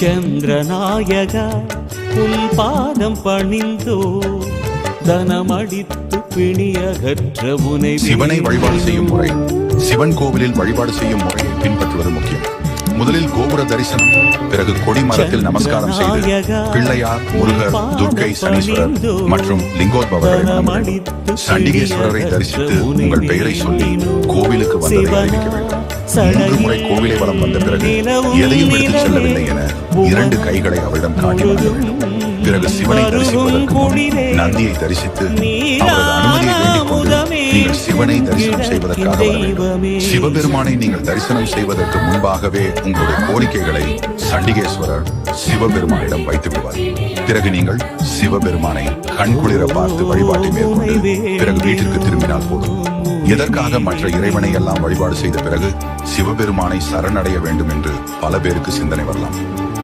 சந்திரநாயகா உன் பாதம் பணிந்தோ தனமடித்து பிணியகற்ற உனை. சிவனை வழிபாடு செய்யும் முறை. சிவன் கோவிலில் வழிபாடு செய்யும் முறையை பின்பற்றுவது முக்கியம். முதலில் கோபுர தரிசனம், பிறகு கொடிமரத்தில் நமஸ்காரம் செய்து பிள்ளையார், முருகர், துர்க்கை, சனீஸ்வரர் மற்றும் லிங்கோத்பவரை நமஸ்கரித்து சண்டிகேஸ்வரரை தரிசித்து உங்கள் பெயரை சொல்லி கோவிலுக்கு வந்ததை அறிவிக்க வேண்டும். 3 முறை கோவிலை வலம் வந்த பிறகு எதையும் எடுத்துச் செல்லவில்லை என 2 கைகளை அவரிடம் காட்டி வர வேண்டும். பிறகு சிவனை தரிசிப்பதற்கு முன் நந்தியை தரிசித்து அவரது அனுமதியை வேண்டிக் கொண்டு நீங்கள் சிவனை தரிசனம் செய்வதற்காக வர வேண்டும். சிவபெருமானை நீங்கள் தரிசனம் செய்வதற்கு முன்பாகவே உங்களுடைய கோரிக்கைகளை சண்டிகேஸ்வரர் சிவபெருமானிடம் வைத்து விடுவார். பிறகு நீங்கள் சிவபெருமானை கண்குளிர பார்த்து வழிபாட்டை மேற்கொண்டு பிறகு வீட்டிற்கு திரும்பினால் போதும். எதற்காக மற்ற இறைவனை எல்லாம் வழிபாடு செய்த பிறகு சிவபெருமானை சரணடைய வேண்டும் என்று பல பேருக்கு சிந்தனை வரலாம்.